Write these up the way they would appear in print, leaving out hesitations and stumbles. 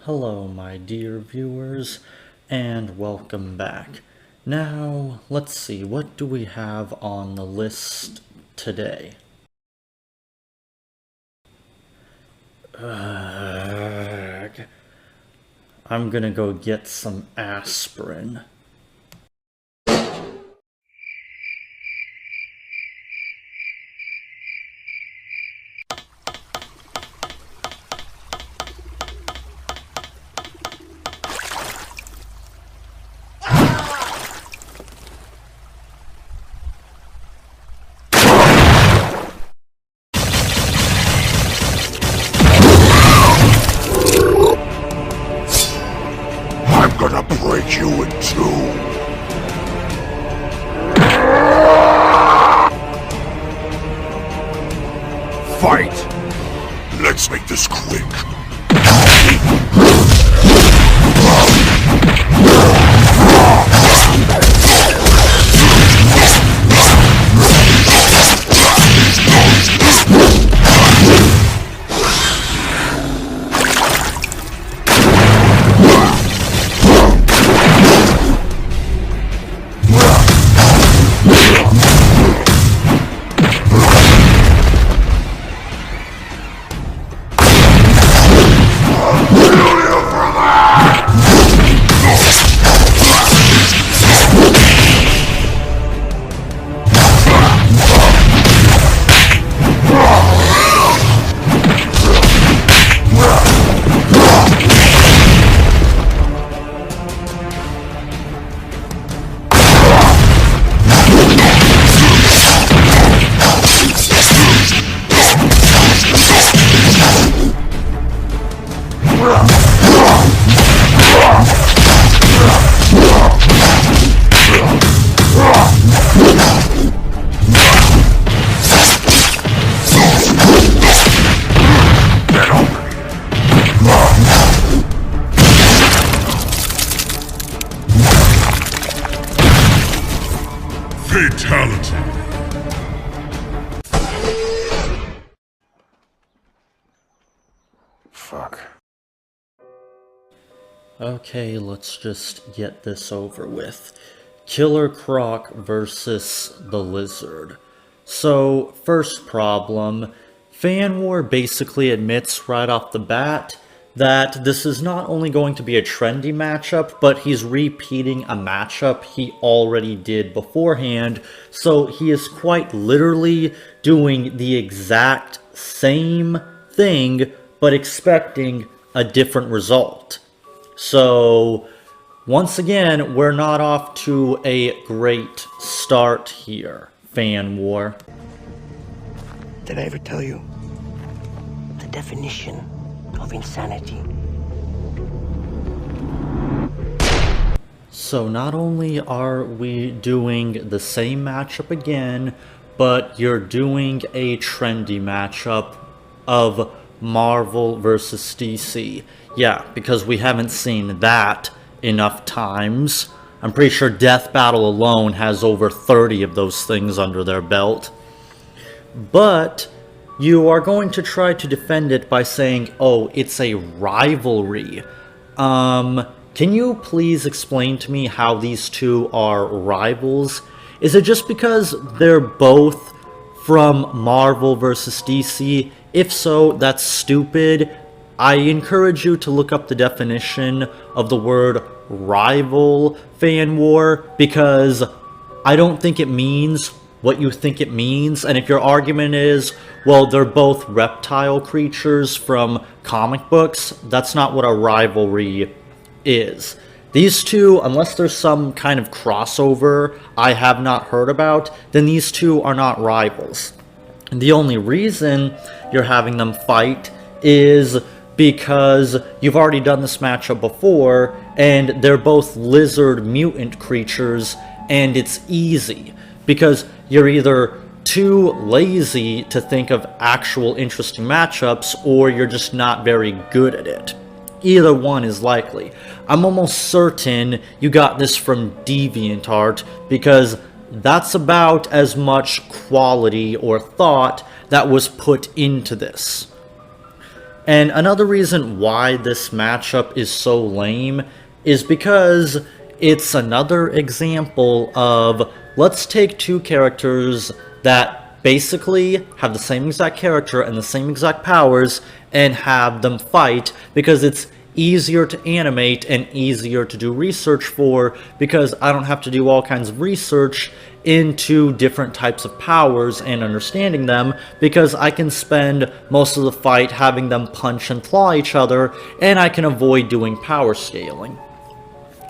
Hello, my dear viewers, and welcome back. Now, let's see, what do we have on the list today? I'm gonna go get some aspirin. I'm gonna break you in two. Fight! Let's make this quick. Fatality. Fuck. Okay, let's just get this over with. Killer Croc versus the Lizard. So, first problem, Fan War basically admits right off the bat that this is not only going to be a trendy matchup, but he's repeating a matchup he already did beforehand, so he is quite literally doing the exact same thing, but expecting a different result. So, once again, we're not off to a great start here, Fan War. Did I ever tell you the definition of insanity? So not only are we doing the same matchup again, but you're doing a trendy matchup of Marvel versus DC. Yeah, because we haven't seen that enough times. I'm pretty sure Death Battle alone has over 30 of those things under their belt. But you are going to try to defend it by saying, oh, it's a rivalry. Can you please explain to me how these two are rivals? Is it just because they're both from Marvel versus DC? If so, that's stupid. I encourage you to look up the definition of the word rival, Fan War, because I don't think it means what you think it means. And if your argument is, well, they're both reptile creatures from comic books, that's not what a rivalry is. These two, unless there's some kind of crossover I have not heard about, then these two are not rivals. And the only reason you're having them fight is because you've already done this matchup before, and they're both lizard mutant creatures, and it's easy. Because you're either too lazy to think of actual interesting matchups, or you're just not very good at it. Either one is likely. I'm almost certain you got this from DeviantArt, because that's about as much quality or thought that was put into this. And another reason why this matchup is so lame is because it's another example of, let's take two characters that basically have the same exact character and the same exact powers and have them fight, because it's easier to animate and easier to do research for, because I don't have to do all kinds of research into different types of powers and understanding them, because I can spend most of the fight having them punch and claw each other, and I can avoid doing power scaling.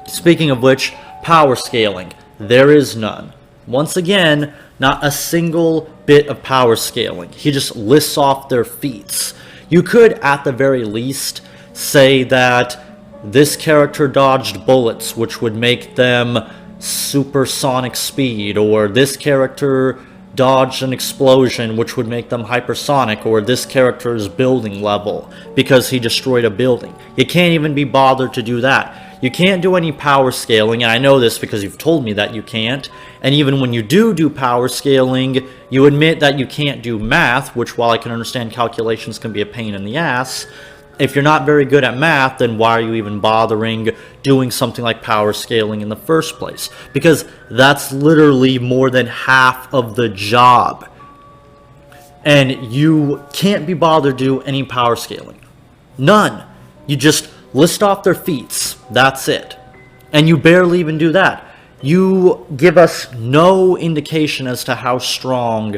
Speaking of which, power scaling, there is none. Once again, not a single bit of power scaling. He just lists off their feats. You could, at the very least, say that this character dodged bullets, which would make them supersonic speed, or this character dodged an explosion, which would make them hypersonic, or this character's building level because he destroyed a building. You can't even be bothered to do that. You can't do any power scaling, and I know this because you've told me that you can't. And even when you do power scaling, you admit that you can't do math, which, while I can understand calculations can be a pain in the ass, if you're not very good at math, then why are you even bothering doing something like power scaling in the first place? Because that's literally more than half of the job. And you can't be bothered to do any power scaling. None. You just list off their feats. That's it. And you barely even do that. You give us no indication as to how strong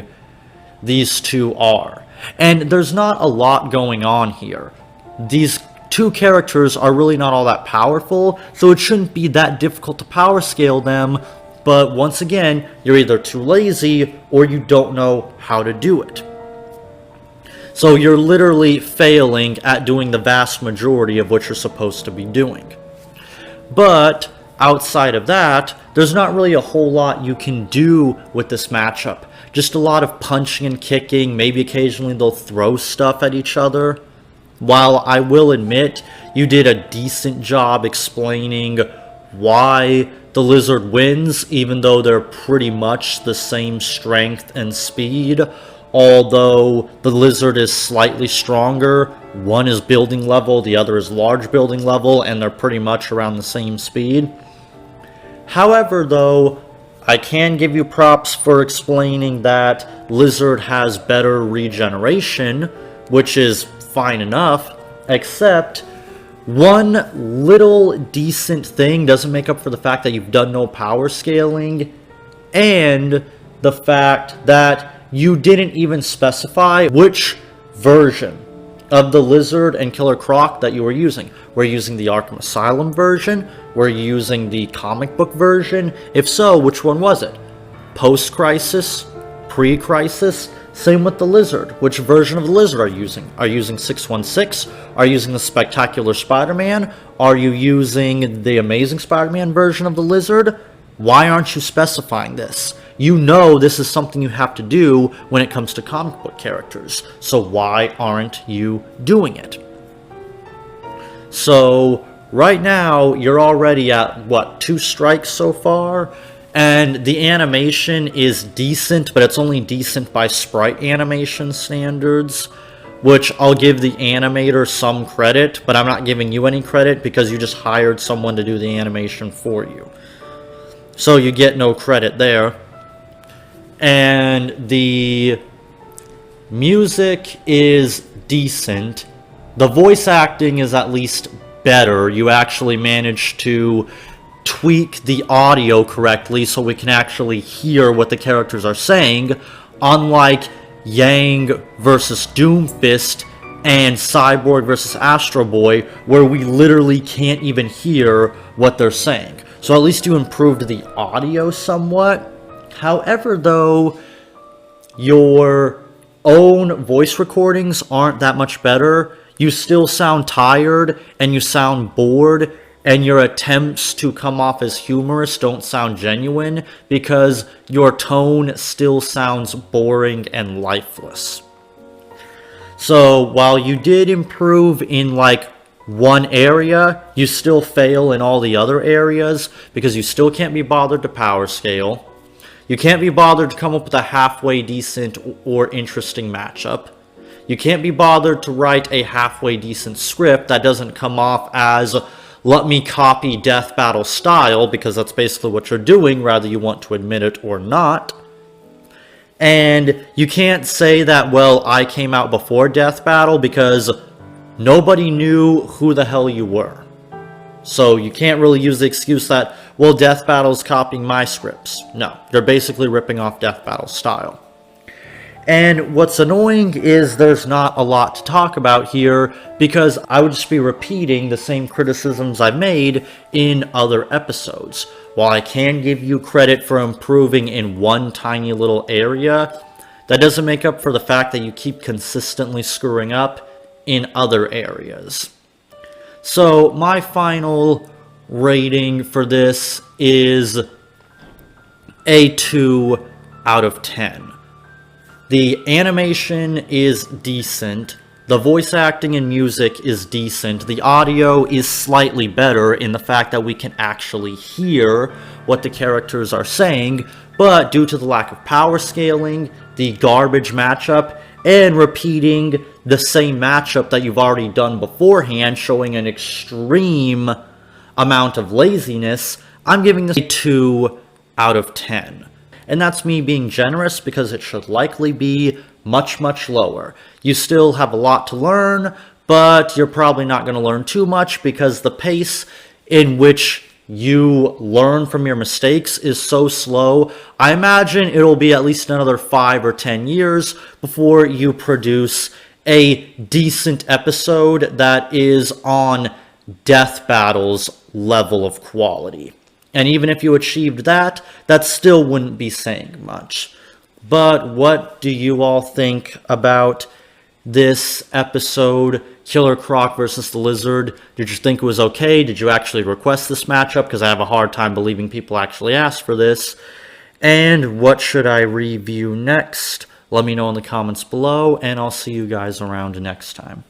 these two are. And there's not a lot going on here. These two characters are really not all that powerful, so it shouldn't be that difficult to power scale them, but once again, you're either too lazy or you don't know how to do it. So you're literally failing at doing the vast majority of what you're supposed to be doing. But outside of that, there's not really a whole lot you can do with this matchup. Just a lot of punching and kicking, maybe occasionally they'll throw stuff at each other. While I will admit, you did a decent job explaining why the lizard wins, even though they're pretty much the same strength and speed, although the lizard is slightly stronger. One is building level, the other is large building level, and they're pretty much around the same speed. However, though, I can give you props for explaining that lizard has better regeneration, which is fine enough, except one little decent thing doesn't make up for the fact that you've done no power scaling, and the fact that you didn't even specify which version of the lizard and killer croc that you were using. Were you using the Arkham Asylum version? Were you using the comic book version? If so, which one was it? Post-crisis? Pre-crisis? Same with the lizard. Which version of the lizard are you using? Are you using 616? Are you using the Spectacular Spider-Man? Are you using the Amazing Spider-Man version of the lizard? Why aren't you specifying this? You know this is something you have to do when it comes to comic book characters. So why aren't you doing it? So right now you're already at, what, 2 strikes so far? And the animation is decent, but it's only decent by sprite animation standards, which I'll give the animator some credit, but I'm not giving you any credit because you just hired someone to do the animation for you. So you get no credit there. And the music is decent. The voice acting is at least better. You actually managed to tweak the audio correctly so we can actually hear what the characters are saying, unlike Yang versus Doomfist and Cyborg versus Astro Boy, where we literally can't even hear what they're saying. So at least you improved the audio somewhat. However, though, your own voice recordings aren't that much better. You still sound tired, and you sound bored, and your attempts to come off as humorous don't sound genuine because your tone still sounds boring and lifeless. So while you did improve in like one area, you still fail in all the other areas because you still can't be bothered to power scale. You can't be bothered to come up with a halfway decent or interesting matchup. You can't be bothered to write a halfway decent script that doesn't come off as, let me copy Death Battle style, because that's basically what you're doing, whether you want to admit it or not. And you can't say that, well, I came out before Death Battle, because nobody knew who the hell you were. So you can't really use the excuse that, well, Death Battle's copying my scripts. No, they're basically ripping off Death Battle style. And what's annoying is there's not a lot to talk about here, because I would just be repeating the same criticisms I've made in other episodes. While I can give you credit for improving in one tiny little area, that doesn't make up for the fact that you keep consistently screwing up in other areas. So my final rating for this is a 2 out of 10. The animation is decent, the voice acting and music is decent, the audio is slightly better in the fact that we can actually hear what the characters are saying, but due to the lack of power scaling, the garbage matchup, and repeating the same matchup that you've already done beforehand, showing an extreme amount of laziness, I'm giving this a 2 out of 10. And that's me being generous, because it should likely be much, much lower. You still have a lot to learn, but you're probably not going to learn too much, because the pace in which you learn from your mistakes is so slow. I imagine it'll be at least another 5 or 10 years before you produce a decent episode that is on Death Battle's level of quality. And even if you achieved that, that still wouldn't be saying much. But what do you all think about this episode, Killer Croc versus the Lizard? Did you think it was okay? Did you actually request this matchup? Because I have a hard time believing people actually asked for this. And what should I review next? Let me know in the comments below, and I'll see you guys around next time.